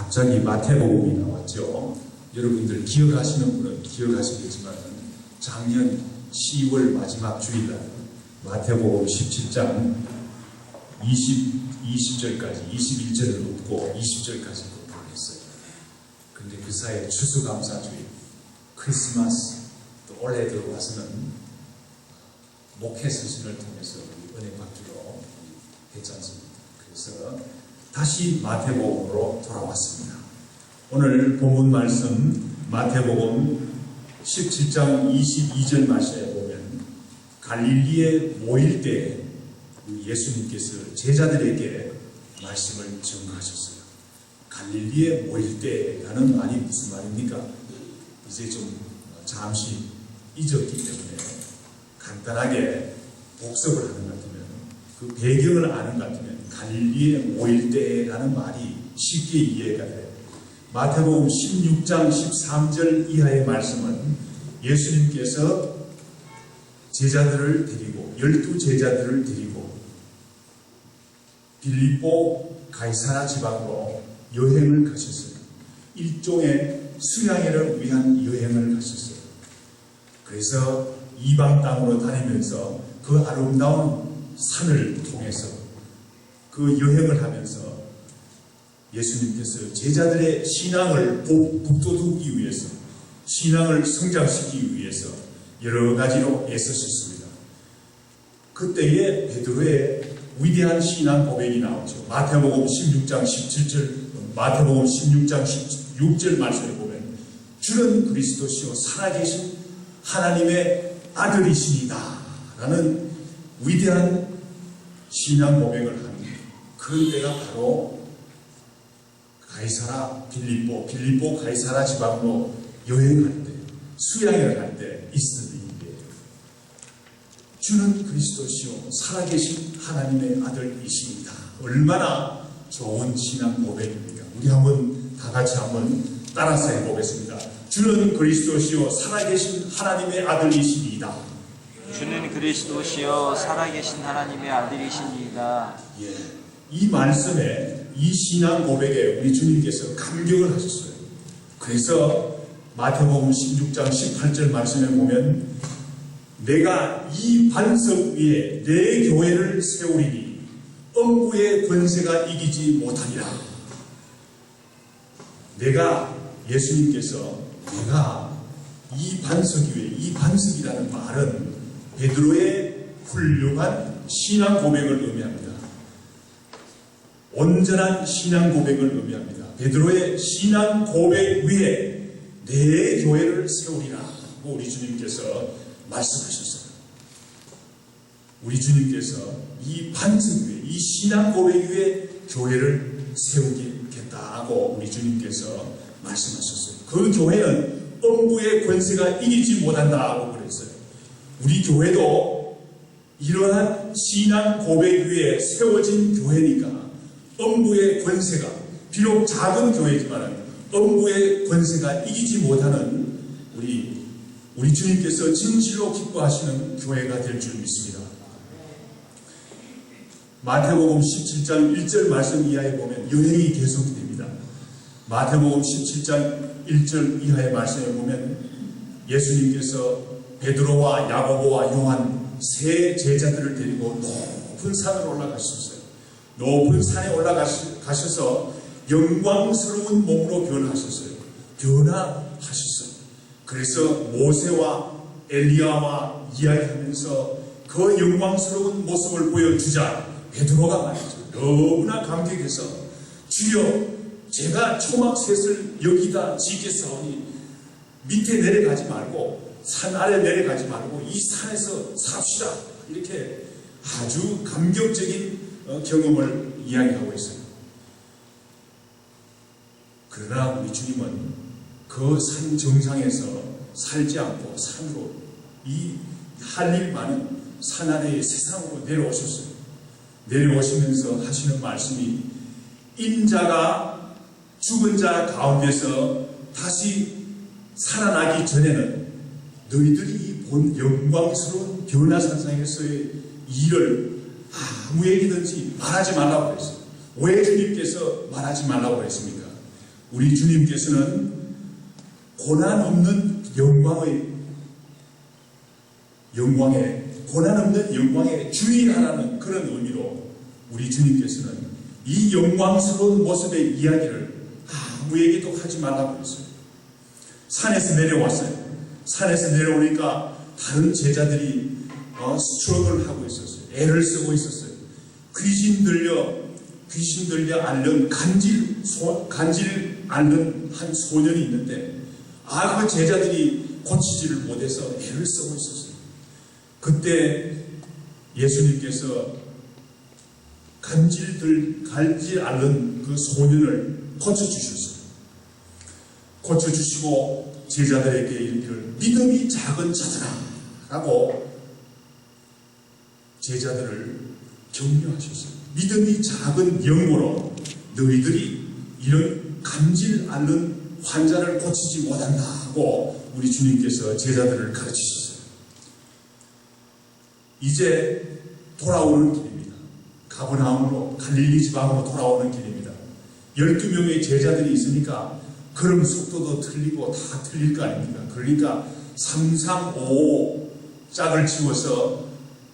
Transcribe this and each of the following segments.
갑자기 마태복음이 나왔죠. 여러분들 기억하시는 분은 기억하시겠지만 작년 10월 마지막 주일날 마태복음 17장 20절까지 21절을 놓고 20절까지 공부했어요. 그런데 그 사이에 추수감사주일, 크리스마스, 또 올해 들어와서는 목회 서신을 통해서 우리 은혜 받기로 했지 않습니까? 그래서 다시 마태복음으로 돌아왔습니다. 오늘 본문 말씀 마태복음 17장 22절 말씀에 보면 갈릴리에 모일 때 예수님께서 제자들에게 말씀을 증거하셨어요. 갈릴리에 모일 때라는 말이 무슨 말입니까? 이제 좀 잠시 잊었기 때문에 간단하게 복습을 하는 것 같으면 그 배경을 아는 것 같으면 갈릴리에 모일 때라는 말이 쉽게 이해가 돼요. 마태복음 16장 13절 이하의 말씀은 예수님께서 제자들을 데리고 12제자들을 데리고 빌립보 가이사라 지방으로 여행을 가셨어요. 일종의 수양회를 위한 여행을 가셨어요. 그래서 이방 땅으로 다니면서 그 아름다운 산을 통해서 그 여행을 하면서 예수님께서 제자들의 신앙을 북돋우기 위해서, 신앙을 성장시키기 위해서 여러 가지로 애쓰셨습니다. 그때에 베드로의 위대한 신앙 고백이 나오죠. 마태복음 16장 16절 말씀에 보면 주는 그리스도시요 살아계신 하나님의 아들이시니다 라는 위대한 신앙 고백을 합니다. 그 때가 바로 가이사라 빌립보 가이사라 지방으로 여행할 때, 수양회를 할 때 있었던 일이에요. 주는 그리스도시요 살아계신 하나님의 아들이십니다. 얼마나 좋은 신앙 고백입니까? 우리 한번 다 같이 한번 따라서 해보겠습니다. 주는 그리스도시요 살아계신 하나님의 아들이십니다. 주는 그리스도시요 살아계신 하나님의 아들이십니다. 예, 이 말씀에 이 신앙 고백에 우리 주님께서 감격을 하셨어요. 그래서 마태복음 16장 18절 말씀에 보면 내가 이 반석 위에 내 교회를 세우리니 음부의 권세가 이기지 못하리라. 예수님께서 내가 이 반석 위에, 이 반석이라는 말은 베드로의 훌륭한 신앙 고백을 의미합니다. 온전한 신앙 고백을 의미합니다. 베드로의 신앙 고백 위에 내 교회를 세우리라 고 우리 주님께서 말씀하셨어요. 우리 주님께서 이 반석 위에, 이 신앙 고백 위에 교회를 세우겠다고 우리 주님께서 말씀하셨어요. 그 교회는 음부의 권세가 이기지 못한다고 그랬어요. 우리 교회도 이러한 신앙 고백 위에 세워진 교회니까 음부의 권세가, 비록 작은 교회지만 음부의 권세가 이기지 못하는 우리 주님께서 진실로 기뻐하시는 교회가 될 줄 믿습니다. 마태복음 17장 1절 말씀 이하에 보면 여행이 계속됩니다. 마태복음 17장 1절 이하의 말씀에 보면 예수님께서 베드로와 야고보와 요한 세 제자들을 데리고 높은 산으로 올라가셨어요. 높은 산에 올라가셔서 영광스러운 몸으로 변하셨어요. 그래서 모세와 엘리야와 이야기하면서 그 영광스러운 모습을 보여주자 베드로가 말이죠. 너무나 감격해서 주여 제가 초막셋을 여기다 짓겠사오니 밑에 내려가지 말고 산 아래 내려가지 말고 이 산에서 삽시다. 이렇게 아주 감격적인 경험을 이야기하고 있어요. 그러나 우리 주님은 그 산 정상에서 살지 않고 산으로 이 할 일 많은 산 아래의 세상으로 내려오셨어요. 내려오시면서 하시는 말씀이 인자가 죽은 자 가운데서 다시 살아나기 전에는 너희들이 본 영광스러운 변화산상에서의 일을 아무에게든지 말하지 말라고 그랬어요. 왜 주님께서 말하지 말라고 그랬습니까? 우리 주님께서는 고난 없는 고난 없는 영광에 주의하라는 그런 의미로 우리 주님께서는 이 영광스러운 모습의 이야기를 아무에게도 하지 말라고 했어요. 산에서 내려왔어요. 산에서 내려오니까 다른 제자들이 스트럭을 하고 있었어요. 애를 쓰고 있었어요. 귀신 들려 앓는 간질 앓는 한 소년이 있는데 그 제자들이 고치지를 못해서 애를 쓰고 있었어요. 그때 예수님께서 간질 앓는 그 소년을 고쳐주셨어요. 고쳐주시고 제자들에게 이르기를 믿음이 작은 자들아 라고 제자들을 격려하셨어요. 믿음이 작은 영으로 너희들이 이런 간질 앓는 환자를 고치지 못한다 하고 우리 주님께서 제자들을 가르치셨어요. 이제 돌아오는 길입니다. 가버나움으로 갈릴리 지방으로 돌아오는 길입니다. 12명의 제자들이 있으니까 걸음 속도도 틀리고 다 틀릴 거 아닙니까? 그러니까 335 짝을 지워서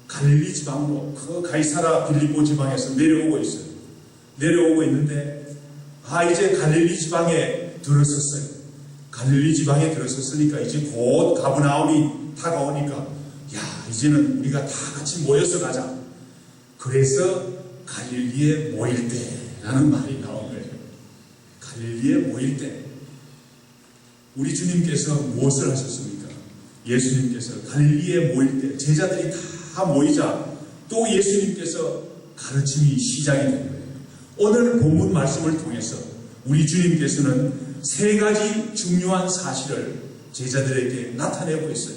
갈릴리 지방으로 그 가이사라 빌립보 지방에서 내려오고 있어요. 내려오고 있는데 이제 갈릴리 지방에 들어섰어요. 갈릴리 지방에 들어섰으니까 이제 곧 가버나움이 다가오니까 이제는 우리가 다 같이 모여서 가자. 그래서 갈릴리에 모일 때라는 말이 나온 거예요. 갈릴리에 모일 때 우리 주님께서 무엇을 하셨습니까? 예수님께서 갈릴리에 모일 때 제자들이 다 모이자 또 예수님께서 가르침이 시작이 된 거예요. 오늘 본문 말씀을 통해서 우리 주님께서는 세 가지 중요한 사실을 제자들에게 나타내고 있어요.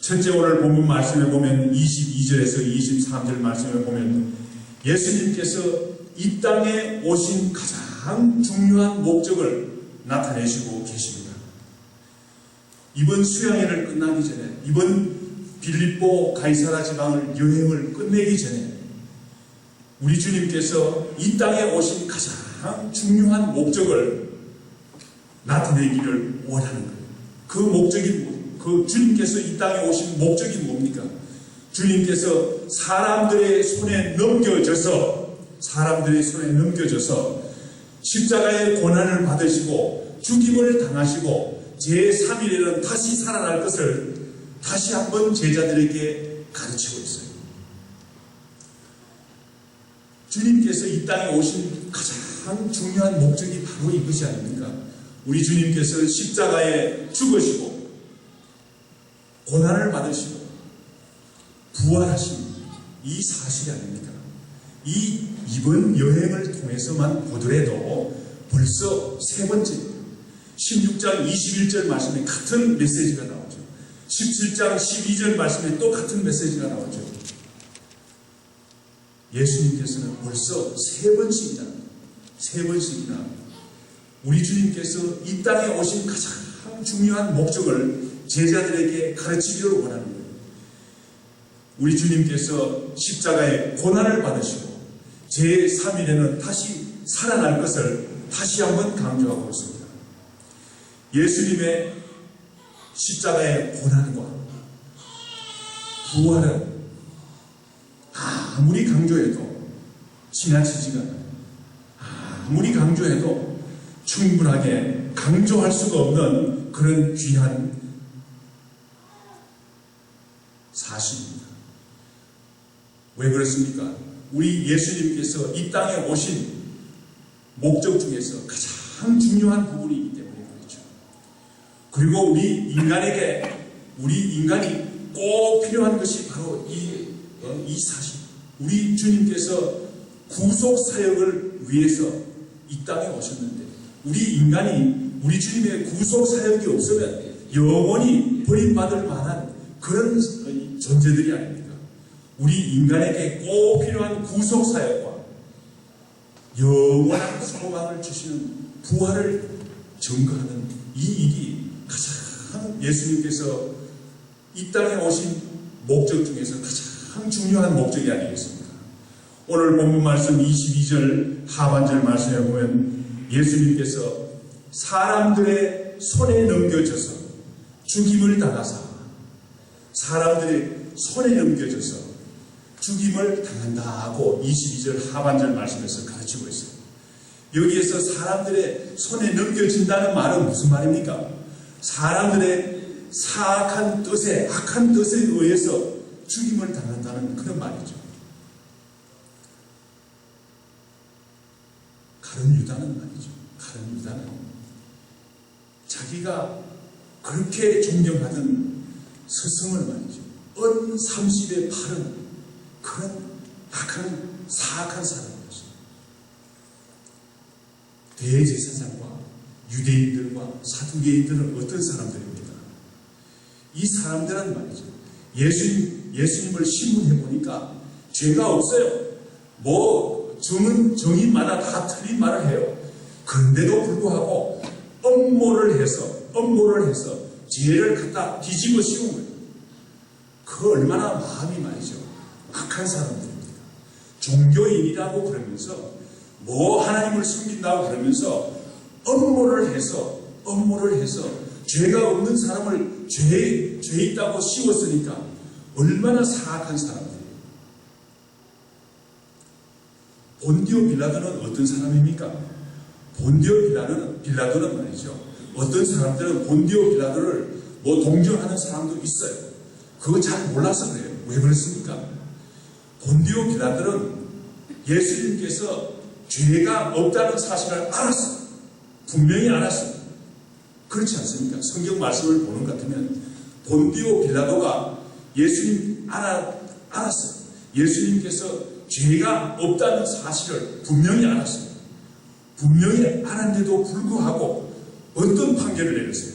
첫째, 오늘 본문 말씀에 보면 22절에서 23절 말씀에 보면 예수님께서 이 땅에 오신 가장 중요한 목적을 나타내시고 계십니다. 이번 수양회를 끝나기 전에, 이번 빌립보 가이사라 지방을 여행을 끝내기 전에 우리 주님께서 이 땅에 오신 가장 중요한 목적을 나타내기를 원하는 거예요. 그 목적이 그 주님께서 이 땅에 오신 목적이 뭡니까? 주님께서 사람들의 손에 넘겨져서 십자가의 고난을 받으시고 죽임을 당하시고 제3일에는 다시 살아날 것을 다시 한번 제자들에게 가르치고 있어요. 주님께서 이 땅에 오신 가장 중요한 목적이 바로 이것이 아닙니까? 우리 주님께서 십자가에 죽으시고 고난을 받으시고 부활하신 이 사실이 아닙니까? 이번 여행을 통해서만 보더라도 벌써 세 번째 16장 21절 말씀에 같은 메시지가 나오죠. 17장 12절 말씀에 또 같은 메시지가 나오죠. 예수님께서는 벌써 세 번씩이나 우리 주님께서 이 땅에 오신 가장 중요한 목적을 제자들에게 가르치기를 원하는 거예요. 우리 주님께서 십자가에 고난을 받으시고 제3일에는 다시 살아날 것을 다시 한번 강조하고 있습니다. 예수님의 십자가의 고난과 부활은 아무리 강조해도 지나치지가 않아요. 아무리 강조해도 충분하게 강조할 수가 없는 그런 귀한 사실입니다. 왜 그렇습니까? 우리 예수님께서 이 땅에 오신 목적 중에서 가장 중요한 부분이기 때문에 그렇죠. 그리고 우리 인간이 꼭 필요한 것이 바로 이 사실. 우리 주님께서 구속 사역을 위해서 이 땅에 오셨는데 우리 주님의 구속 사역이 없으면 영원히 버림받을 만한 그런 존재들이 아닙니까? 우리 인간에게 꼭 필요한 구속 사역과 영원한 소망을 주시는 부활을 증거하는 이 일이 가장 예수님께서 이 땅에 오신 목적 중에서 가장 중요한 목적이 아니겠습니까? 오늘 본문 말씀 22절 하반절 말씀에 보면 예수님께서 사람들의 손에 넘겨져서 죽임을 당하사 사람들의 손에 넘겨져서 죽임을 당한다고 22절 하반절 말씀에서 가르치고 있어요. 여기에서 사람들의 손에 넘겨진다는 말은 무슨 말입니까? 사람들의 사악한 뜻에 악한 뜻에 의해서 죽임을 당한다는 그런 말이죠. 가룟 유다는 말이죠. 가룟 유다는 자기가 그렇게 존경하던 스승을 말이죠. 은 30에 바른 그런 악한 사악한 사람이었어요. 대제사장과 유대인들과 사두개인들은 어떤 사람들입니까? 이 사람들은 말이죠. 예수님을 신문해 보니까 죄가 없어요. 뭐 정인마다 다 틀린 말을 해요. 그런데도 불구하고 음모를 해서 죄를 갖다 뒤집어 씌운 거예요. 그 얼마나 마음이 말이죠. 악한 사람들입니다. 종교인이라고 그러면서 뭐 하나님을 섬긴다고 그러면서 음모를 해서 죄가 없는 사람을 죄 있다고 씌웠으니까 얼마나 사악한 사람들이에요. 본디오 빌라도는 어떤 사람입니까? 본디오 빌라도는 말이죠. 어떤 사람들은 본디오 빌라도를 뭐 동정하는 사람도 있어요. 그거 잘 몰라서 그래요. 왜 그렇습니까? 본디오 빌라도는 예수님께서 죄가 없다는 사실을 알았어요. 분명히 알았어요. 그렇지 않습니까? 성경 말씀을 보는 것 같으면 본디오 빌라도가 예수님 알았어요. 예수님께서 죄가 없다는 사실을 분명히 알았어요. 분명히 알았는데도 불구하고 어떤 판결을 내렸어요?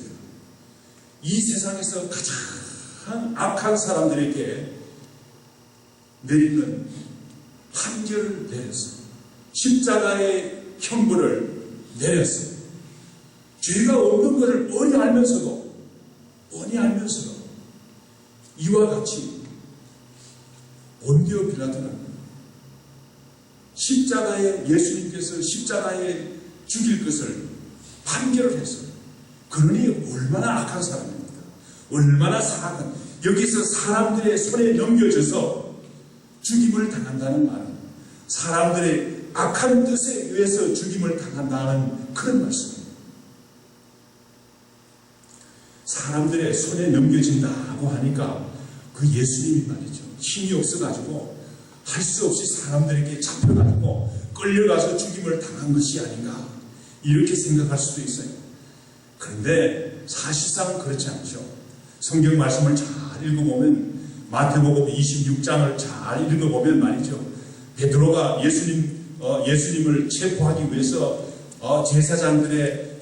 이 세상에서 가장 악한 사람들에게 내리는 판결을 내렸어요. 십자가의 형벌을 내렸어요. 죄가 없는 것을 뻔히 알면서도 이와 같이 본디오 빌라도는 예수님께서 십자가에 죽일 것을 판결을 했어요. 그러니 얼마나 악한 사람입니까? 얼마나 사악한, 여기서 사람들의 손에 넘겨져서 죽임을 당한다는 말은 사람들의 악한 뜻에 의해서 죽임을 당한다는 그런 말씀입니다. 사람들의 손에 넘겨진다고 하니까 그 예수님이 말이죠. 힘이 없어가지고 할 수 없이 사람들에게 잡혀가지고 끌려가서 죽임을 당한 것이 아닌가 이렇게 생각할 수도 있어요. 그런데 사실상 그렇지 않죠. 성경 말씀을 잘 읽어보면 마태복음 26장을 잘 읽어보면 말이죠. 베드로가 예수님을 체포하기 위해서 대제사장들의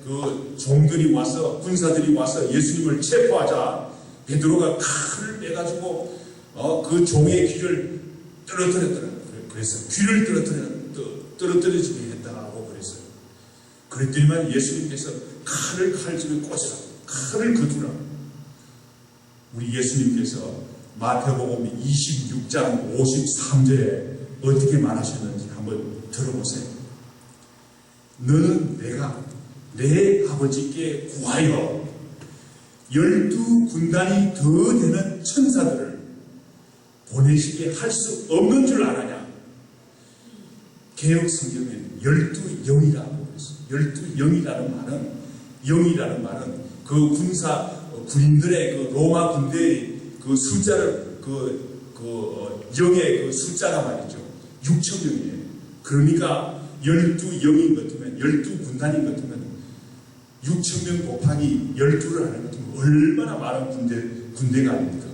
그 종들이 와서 군사들이 와서 예수님을 체포하자 베드로가 칼을 빼가지고 그 종의 귀를 떨어뜨렸더라고요. 그래서 귀를 떨어뜨려지게 했다고 그랬어요. 그랬더니만 예수님께서 칼을 칼집에 꽂으라, 칼을 거두라. 우리 예수님께서 마태복음 26장 53절에 어떻게 말하셨는지 한번 들어보세요. 너는 내가 내 아버지께 구하여 12군단이 더 되는 천사들을 보내시게 할 수 없는 줄 알아냐? 개혁 성경에는 12영이라고 그랬어요. 12영이라는 말은 그 군인들의 그 로마 군대의 그 숫자를 영의 그 숫자가 말이죠. 6,000명이에요. 그러니까 12영인 것 같으면 12군단인 것 같으면 6,000명 곱하기 12를 하는 것 같으면 얼마나 많은 군대가 아닙니까?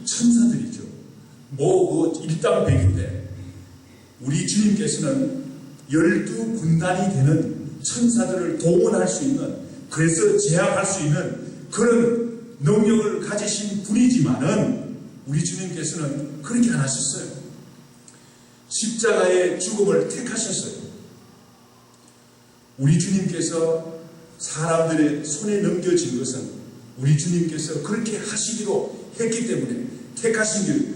천사들이죠. 뭐 일당백인데 우리 주님께서는 12군단이 되는 천사들을 동원할 수 있는, 그래서 제압할 수 있는 그런 능력을 가지신 분이지만은 우리 주님께서는 그렇게 안 하셨어요. 십자가의 죽음을 택하셨어요. 우리 주님께서 사람들의 손에 넘겨진 것은 우리 주님께서 그렇게 하시기로 했기 때문에 택하신 길.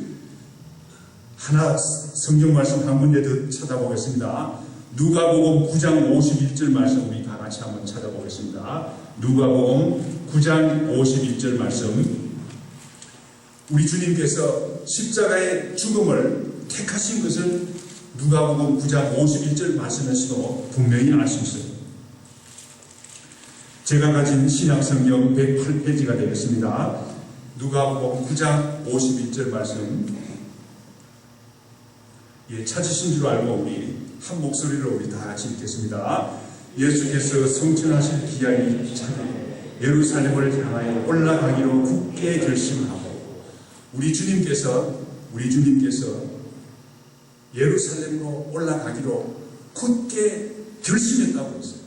하나 성경 말씀 한 군데 더 찾아보겠습니다. 누가복음 9장 51절 말씀 우리 다 같이 한번 찾아보겠습니다. 누가복음 9장 51절 말씀. 우리 주님께서 십자가의 죽음을 택하신 것을 누가복음 9장 51절 말씀에서도 분명히 알 수 있어요. 제가 가진 신약성경 108페이지가 되겠습니다. 누가복음 9장 51절 말씀. 찾으신 줄 알고 우리 한 목소리로 우리 다 같이 읽겠습니다. 예수께서 성천하실 기한이 차게 예루살렘을 향하여 올라가기로 굳게 결심하고 우리 주님께서 예루살렘으로 올라가기로 굳게 결심했다고 했어요.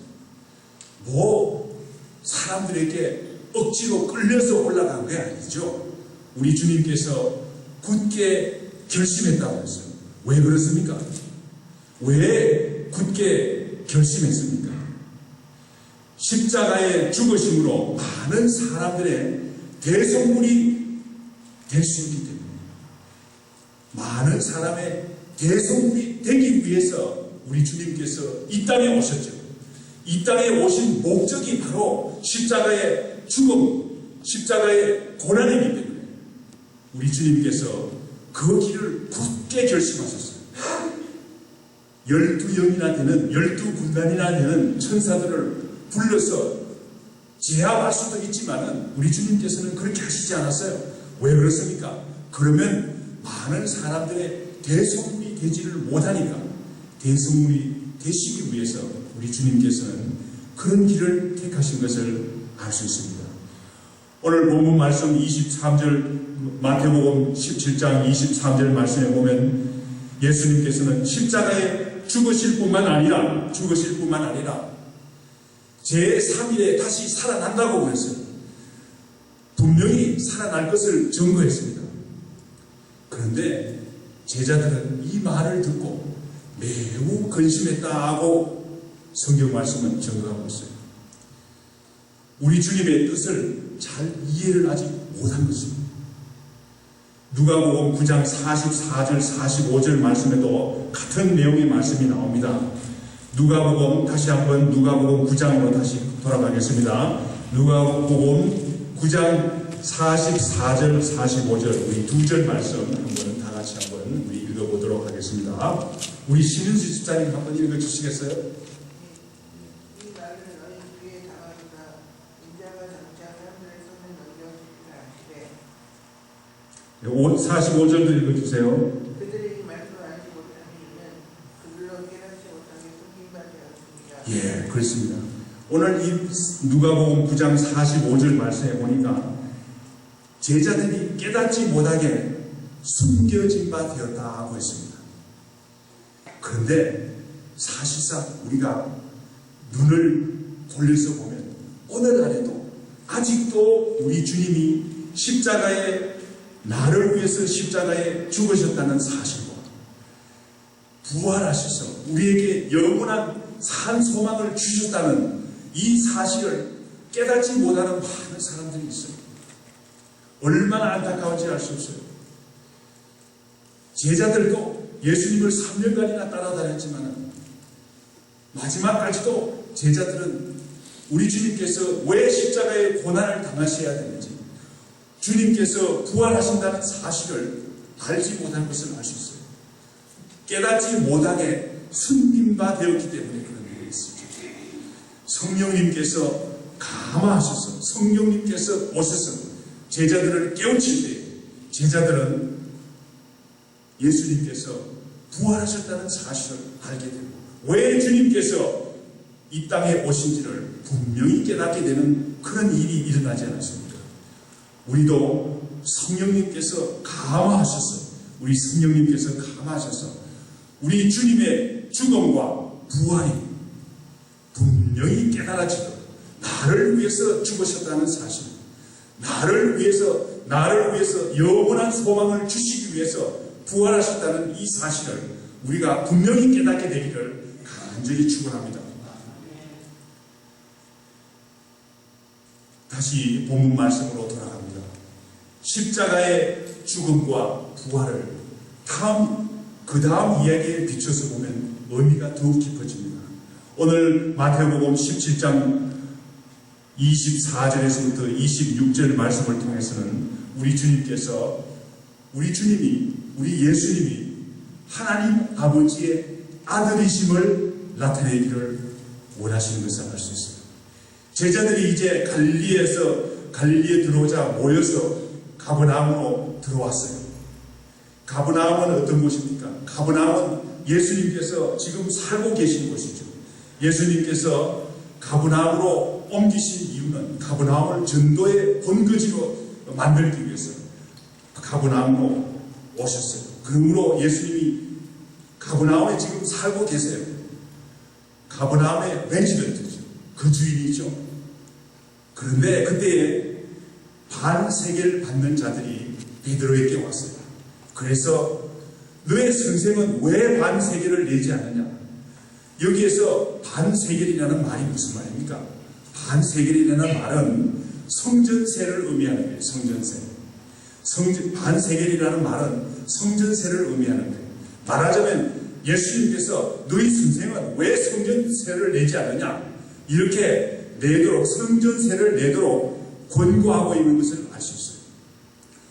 사람들에게 억지로 끌려서 올라간 게 아니죠. 우리 주님께서 굳게 결심했다고 했어요. 왜 그렇습니까? 왜 굳게 결심했습니까? 십자가의 죽으심으로 많은 사람들의 대속물이 될 수 있기 때문에 많은 사람의 대속물이 되기 위해서 우리 주님께서 이 땅에 오셨죠. 이 땅에 오신 목적이 바로 십자가의 죽음, 십자가의 고난이기 때문에 우리 주님께서 그 길을 굳게 결심하셨어요. 12영이나 되는 12군단이나 되는 천사들을 불러서 제압할 수도 있지만은 우리 주님께서는 그렇게 하시지 않았어요. 왜 그렇습니까? 그러면 많은 사람들의 대속물이 되지를 못하니까 대속물이 되시기 위해서 우리 주님께서는 그런 길을 택하신 것을 알 수 있습니다. 오늘 본문 말씀 23절 마태복음 17장 23절 말씀에 보면 예수님께서는 십자가에 죽으실 뿐만 아니라 제3일에 다시 살아난다고 그랬어요. 분명히 살아날 것을 증거했습니다. 그런데 제자들은 이 말을 듣고 매우 근심했다고 성경 말씀은 증거하고 있어요. 우리 주님의 뜻을 잘 이해를 아직 못한 것입니다. 누가복음 9장 44절 45절 말씀에도 같은 내용의 말씀이 나옵니다. 누가복음 다시 한번 누가복음 9장으로 다시 돌아가겠습니다. 누가복음 9장 44절 45절 우리 두 절 말씀 한번 다 같이 한번 우리 읽어보도록 하겠습니다. 우리 신은수 집사님 한번 읽어주시겠어요? 45절도 읽어주세요. 그들이 이 말씀을 알지 못하는 이유는 그들로 깨닫지 못하게 숨긴 바 되었습니다. 그렇습니다. 오늘 이 누가복음 9장 45절 말씀에 보니까 제자들이 깨닫지 못하게 숨겨진 바 되었다고 했습니다. 그런데 사실상 우리가 눈을 돌려서 보면 오늘 안에도 아직도 우리 주님이 십자가에 나를 위해서 십자가에 죽으셨다는 사실과 부활하셔서 우리에게 영원한 산 소망을 주셨다는 이 사실을 깨닫지 못하는 많은 사람들이 있어요. 얼마나 안타까운지 알 수 없어요. 제자들도 예수님을 3년간이나 따라다녔지만 마지막까지도 제자들은 우리 주님께서 왜 십자가의 고난을 당하셔야 되는지 주님께서 부활하신다는 사실을 알지 못한 것을 알 수 있어요. 깨닫지 못하게 숨긴 바 되었기 때문에 그런 일이 있습니다. 성령님께서 감화하셔서 성령님께서 오셔서 제자들을 깨우칠 때 제자들은 예수님께서 부활하셨다는 사실을 알게 되고 왜 주님께서 이 땅에 오신지를 분명히 깨닫게 되는 그런 일이 일어나지 않았습니까? 우리도 성령님께서 감화하셔서 우리 성령님께서 감화하셔서 우리 주님의 죽음과 부활이 분명히 깨달아지도록 나를 위해서 죽으셨다는 사실, 나를 위해서 영원한 소망을 주시기 위해서 부활하셨다는 이 사실을 우리가 분명히 깨닫게 되기를 간절히 축원합니다. 다시 본문 말씀으로 돌아갑니다. 십자가의 죽음과 부활을 그 다음 이야기에 비춰서 보면 의미가 더욱 깊어집니다. 오늘 마태복음 17장 24절에서부터 26절 말씀을 통해서는 우리 주님께서 우리 예수님이 하나님 아버지의 아들이심을 나타내기를 원하시는 것을 알 수 있습니다. 제자들이 이제 갈릴리에 들어오자 모여서 가버나움으로 들어왔어요. 가버나움은 어떤 곳입니까? 가버나움은 예수님께서 지금 살고 계신 곳이죠. 예수님께서 가버나움으로 옮기신 이유는 가버나움을 전도의 본거지로 만들기 위해서 가버나움으로 오셨어요. 그러므로 예수님이 가버나움에 지금 살고 계세요. 가버나움의 레지던트죠. 그 주인이죠. 그런데 그때에 반세계를 받는 자들이 베드로에게 왔어요. 그래서 너의 선생은 왜 반세계를 내지 않느냐? 여기에서 반세계이라는 말이 무슨 말입니까? 반세계이라는 말은 성전세를 의미하는 거예요. 성전세. 반세계이라는 말은 성전세를 의미하는 거예요. 말하자면 예수님께서 너희 선생은 왜 성전세를 내지 않느냐? 이렇게 성전세를 내도록 권고하고 있는 것을 알 수 있어요.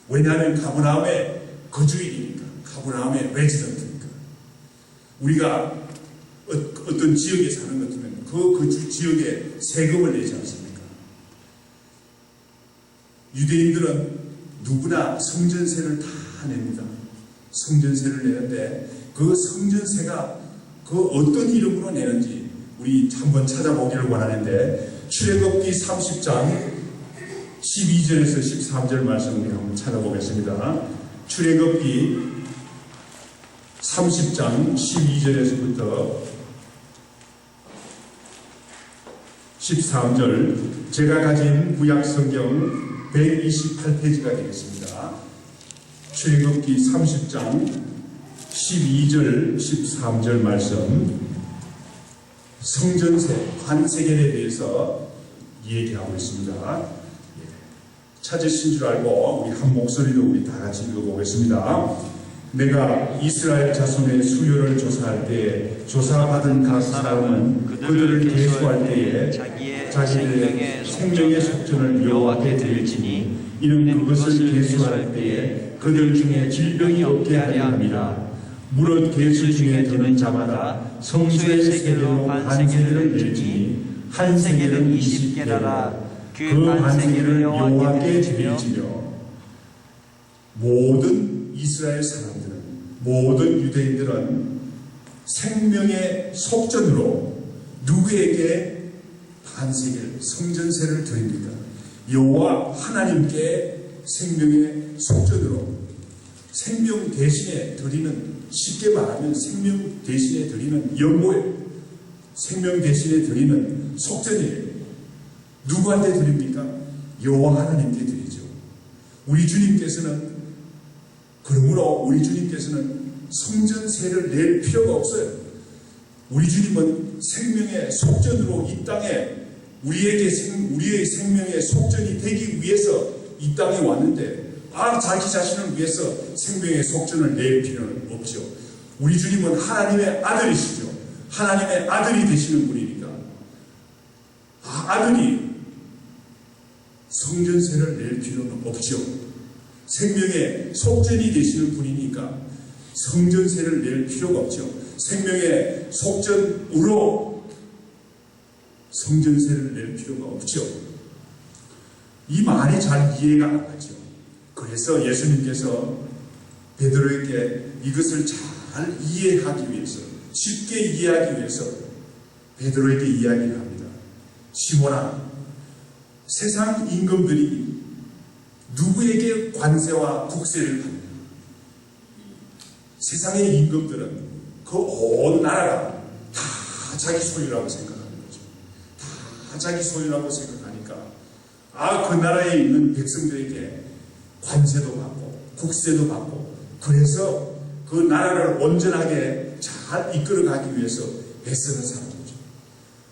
왜냐하면 가버나움의 거주인이니까, 가버나움의 레지던트니까. 우리가 어떤 지역에 사는 것 같으면 그 지역에 세금을 내지 않습니까? 유대인들은 누구나 성전세를 다 냅니다. 성전세를 내는데 그 성전세가 그 어떤 이름으로 내는지 우리 한번 찾아보기를 원하는데 출애굽기 30장 12절에서 13절 말씀 우리 한번 찾아보겠습니다. 출애굽기 30장 12절에서부터 13절 제가 가진 구약성경 128페이지가 되겠습니다. 출애굽기 30장 12절 13절 말씀 성전세 반세계에 대해서 얘기하고 있습니다. 찾으신 줄 알고 우리 한 목소리로 우리 다 같이 읽어보겠습니다. 내가 이스라엘 자손의 수요를 조사할 때에 조사받은 각 사람은 그들을 계수할 때에 자기들의 생명의 속전을 여호와께 드릴지니 이는 그것을 계수할 때에 그들 중에 질병이 없게 하려 함이라. 무릇 계수 중에 드는 자마다 성소의 세겔로 반세겔을 낼지니 한 세겔은 20게라라. 그 반세겔을 여호와께 드릴지며. 모든 이스라엘 사람들은, 모든 유대인들은 생명의 속전으로 누구에게 반세겔 성전세를 드립니까? 여호와 하나님께 생명의 속전으로, 생명 대신에 드리는, 쉽게 말하면 생명 대신에 드리는 연모예요. 생명 대신에 드리는 속전이에요. 누구한테 드립니까? 여호와 하나님께 드리죠. 우리 주님께서는, 그러므로 우리 주님께서는 성전세를 낼 필요가 없어요. 우리 주님은 생명의 속전으로 이 땅에 우리의 생명의 속전이 되기 위해서 이 땅에 왔는데 자기 자신을 위해서 생명의 속전을 낼 필요는 없죠. 우리 주님은 하나님의 아들이시죠. 하나님의 아들이 되시는 분이니까 아들이 성전세를 낼 필요는 없죠. 생명의 속전이 되시는 분이니까 성전세를 낼 필요가 없죠. 생명의 속전으로 성전세를 낼 필요가 없죠. 이 말이 잘 이해가 안 가죠. 그래서 예수님께서 베드로에게 이것을 잘 이해하기 위해서, 쉽게 이해하기 위해서 베드로에게 이야기를 합니다. 시몬아, 세상 임금들이 누구에게 관세와 국세를 받느냐? 세상의 임금들은 그 온 나라가 다 자기 소유라고 생각하는 거죠. 다 자기 소유라고 생각하니까 그 나라에 있는 백성들에게 관세도 받고 국세도 받고, 그래서 그 나라를 온전하게 잘 이끌어가기 위해서 애쓰는 사람이죠.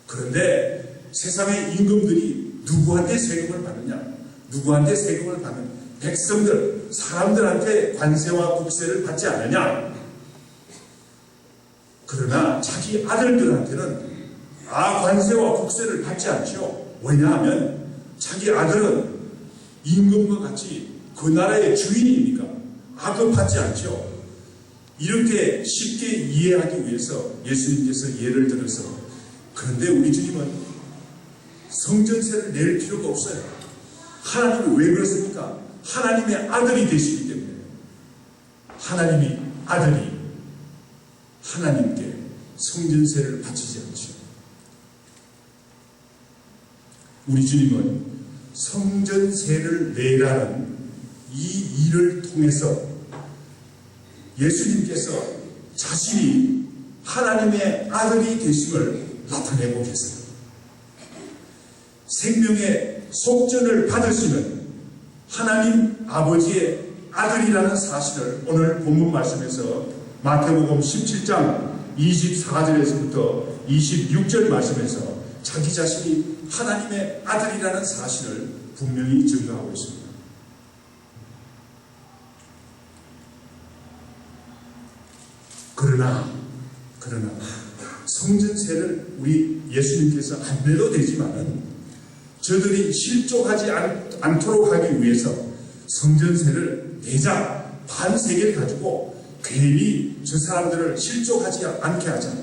그런데 세상의 임금들이 누구한테 세금을 받느냐? 누구한테 세금을 받는? 백성들, 사람들한테 관세와 국세를 받지 않느냐? 그러나 자기 아들들한테는 관세와 국세를 받지 않죠. 왜냐하면 자기 아들은 임금과 같이 그 나라의 주인이니까 그 받지 않죠. 이렇게 쉽게 이해하기 위해서 예수님께서 예를 들어서, 그런데 우리 주님은 성전세를 낼 필요가 없어요. 하나님이 왜 그렇습니까? 하나님의 아들이 되시기 때문에. 하나님이 아들이 하나님께 성전세를 바치지 않죠. 우리 주님은 성전세를 내라는 이 일을 통해서 예수님께서 자신이 하나님의 아들이 되심을 나타내고 계세요. 생명의 속전을 받으시는 하나님 아버지의 아들이라는 사실을 오늘 본문 말씀에서 마태복음 17장 24절에서부터 26절 말씀에서 자기 자신이 하나님의 아들이라는 사실을 분명히 증거하고 있습니다. 그러나 성전세를 우리 예수님께서 안 내도 되지만은 저들이 실족하지 않도록 하기 위해서 성전세를 내자 반세계를 가지고 괜히 저 사람들을 실족하지 않게 하자.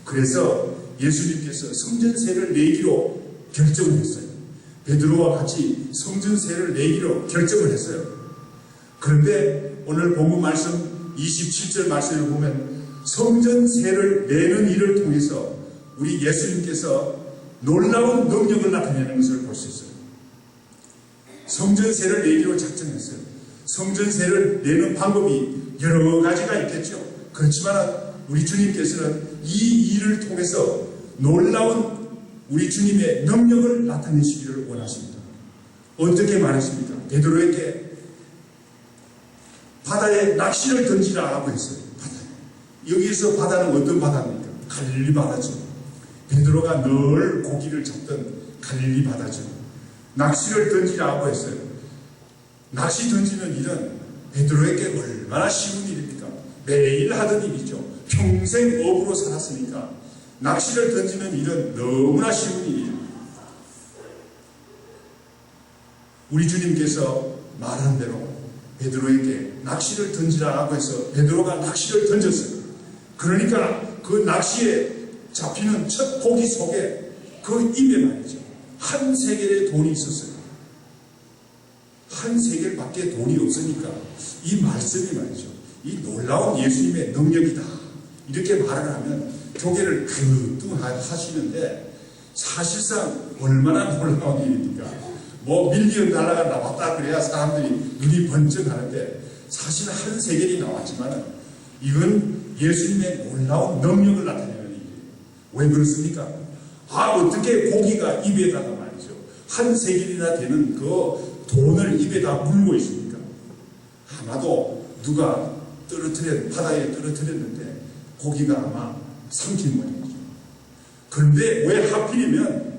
그래서 예수님께서 성전세를 내기로 결정을 했어요. 베드로와 같이 성전세를 내기로 결정을 했어요. 그런데 오늘 본문 말씀 27절 말씀을 보면 성전세를 내는 일을 통해서 우리 예수님께서 놀라운 능력을 나타내는 것을 볼 수 있어요. 성전세를 내기로 작정했어요. 성전세를 내는 방법이 여러 가지가 있겠죠. 그렇지만 우리 주님께서는 이 일을 통해서 놀라운 우리 주님의 능력을 나타내시기를 원하십니다. 어떻게 말하십니까? 베드로에게 바다에 낚시를 던지라 하고 했어요. 여기에서 바다는 어떤 바다입니까? 갈릴리 바다죠. 베드로가 늘 고기를 잡던 갈릴리 바다죠. 낚시를 던지라 하고 했어요. 낚시 던지는 일은 베드로에게 얼마나 쉬운 일입니까? 매일 하던 일이죠. 평생 업으로 살았으니까 낚시를 던지는 일은 너무나 쉬운 일이에요. 우리 주님께서 말한 대로 베드로에게 낚시를 던지라 하고 해서 베드로가 낚시를 던졌어요. 그러니까 그 낚시에 잡히는 첫 고기 속에 그 입에 말이죠. 한 세겔의 돈이 있었어요. 한 세겔밖에 돈이 없으니까 이 말씀이 말이죠. 이 놀라운 예수님의 능력이다. 이렇게 말을 하면 교계를 하시는데 사실상 얼마나 놀라운 일입니까? 뭐 밀리언 달러가 나왔다 그래야 사람들이 눈이 번쩍하는데 사실 한 세겔이 나왔지만 이건 예수님의 놀라운 능력을 나타내는 일이에요. 왜 그렇습니까? 어떻게 고기가 입에다가 말이죠. 한 세겔이나 되는 그 돈을 입에다 물고 있습니까? 아마도 누가 바다에 떨어뜨렸는데 고기가 아마 삼킨 모양이죠. 그런데 왜 하필이면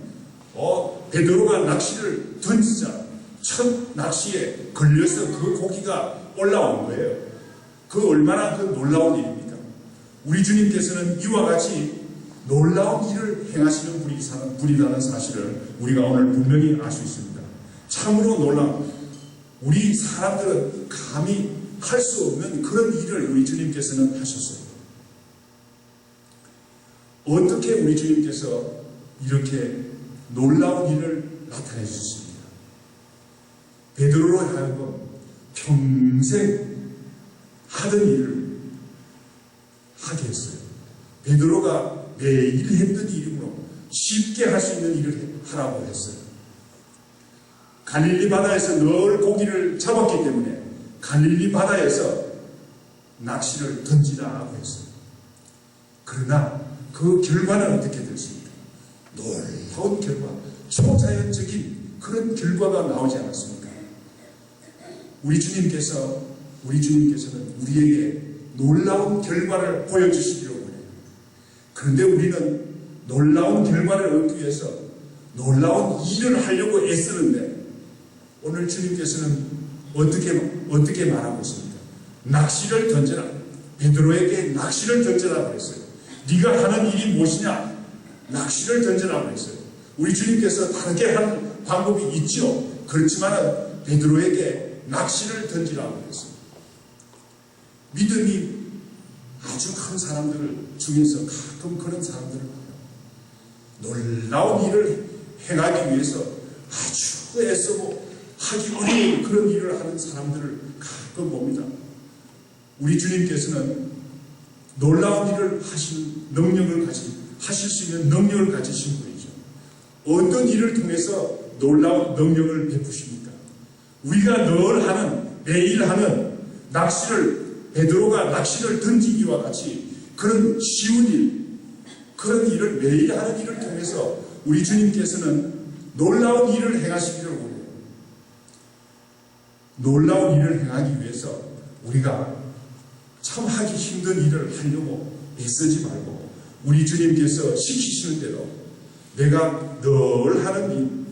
베드로가 낚시를 던지자 첫 낚시에 걸려서 그 고기가 올라온 거예요. 그 얼마나 그 놀라운 일입니까? 우리 주님께서는 이와 같이 놀라운 일을 행하시는 분이라는 사실을 우리가 오늘 분명히 알 수 있습니다. 참으로 놀라운, 우리 사람들은 감히 할 수 없는 그런 일을 우리 주님께서는 하셨어요. 어떻게 우리 주님께서 이렇게 놀라운 일을 나타내 주셨습니까? 베드로로 하여금 평생 하던 일을 하게 했어요. 베드로가 매일 했던 일이므로 쉽게 할 수 있는 일을 하라고 했어요. 갈릴리 바다에서 늘 고기를 잡았기 때문에 갈릴리 바다에서 낚시를 던지라고 했어요. 그러나 그 결과는 어떻게 됐습니까? 놀라운 결과, 초자연적인 그런 결과가 나오지 않았습니까? 우리 주님께서는 우리에게 놀라운 결과를 보여주시기로 원해요. 그런데 우리는 놀라운 결과를 얻기 위해서 놀라운 일을 하려고 애쓰는데 오늘 주님께서는 어떻게 말하고 있습니까? 낚시를 던져라. 베드로에게 낚시를 던져라 그랬어요. 네가 하는 일이 무엇이냐? 낚시를 던지라고 했어요. 우리 주님께서 다르게 하는 방법이 있죠. 그렇지만 베드로에게 낚시를 던지라고 했어요. 믿음이 아주 큰 사람들 중에서 가끔 그런 사람들을 봐요. 놀라운 일을 행하기 위해서 아주 애쓰고 하기 어려운 그런 일을 하는 사람들을 가끔 봅니다. 우리 주님께서는 놀라운 일을 하실 수 있는 능력을 가지신 분이죠. 어떤 일을 통해서 놀라운 능력을 베푸십니까? 우리가 매일 하는 베드로가 낚시를 던지기와 같이 그런 쉬운 일, 그런 일을 매일 하는 일을 통해서 우리 주님께서는 놀라운 일을 행하시기를 원해요. 놀라운 일을 행하기 위해서 우리가 참 하기 힘든 일을 하려고 애쓰지 말고 우리 주님께서 시키시는 대로 내가 늘 하는 일,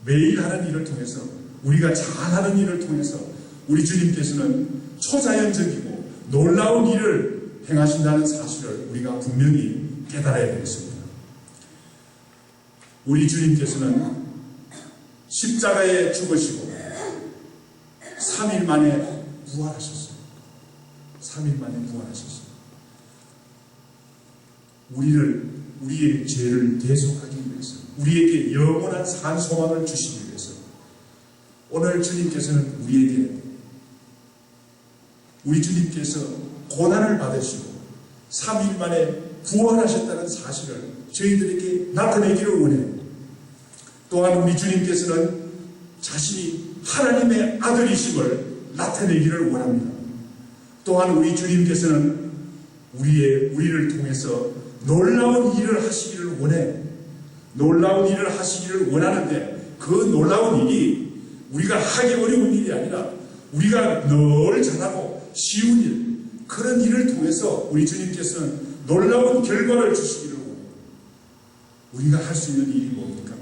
매일 하는 일을 통해서 우리가 잘하는 일을 통해서 우리 주님께서는 초자연적이고 놀라운 일을 행하신다는 사실을 우리가 분명히 깨달아야 되겠습니다. 우리 주님께서는 십자가에 죽으시고 3일 만에 부활하셨어요. 3일 만에 부활하셨어요. 우리의 죄를 대속하기 위해서, 우리에게 영원한 산 소망을 주시기 위해서 오늘 주님께서는 우리 주님께서 고난을 받으시고 3일 만에 부활하셨다는 사실을 저희들에게 나타내기를 원해요. 또한 우리 주님께서는 자신이 하나님의 아들이심을 나타내기를 원합니다. 또한 우리 주님께서는 우리를 통해서 놀라운 일을 하시기를 원해. 놀라운 일을 하시기를 원하는데 그 놀라운 일이 우리가 하기 어려운 일이 아니라 우리가 늘 잘하고 쉬운 일, 그런 일을 통해서 우리 주님께서는 놀라운 결과를 주시기를 원해요. 우리가 할 수 있는 일이 뭡니까?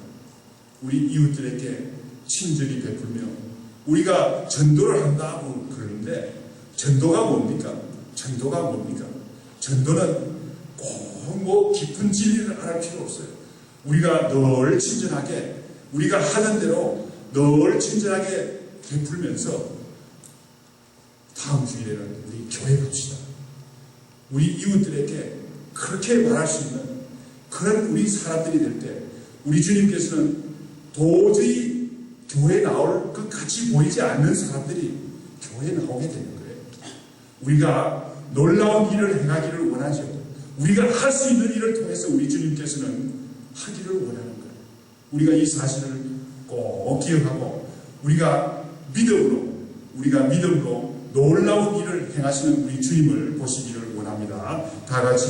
우리 이웃들에게 친절히 베풀며 우리가 전도를 한다고 그러는데 전도가 뭡니까? 전도는 꼭 깊은 진리를 알을 필요 없어요. 우리가 늘 친절하게 우리가 하는 대로 늘 친절하게 베풀면서 다음 주일에는 우리 교회 갑시다. 우리 이웃들에게 그렇게 말할 수 있는 그런 우리 사람들이 될 때 우리 주님께서는 도저히 교회에 나올 것 같이 보이지 않는 사람들이 교회에 나오게 되는 거예요. 우리가 놀라운 일을 행하기를 원하죠. 우리가 할 수 있는 일을 통해서 우리 주님께서는 하기를 원하는 거예요. 우리가 이 사실을 꼭 기억하고 우리가 믿음으로 놀라운 일을 행하시는 우리 주님을 보시기를 원합니다. 다 같이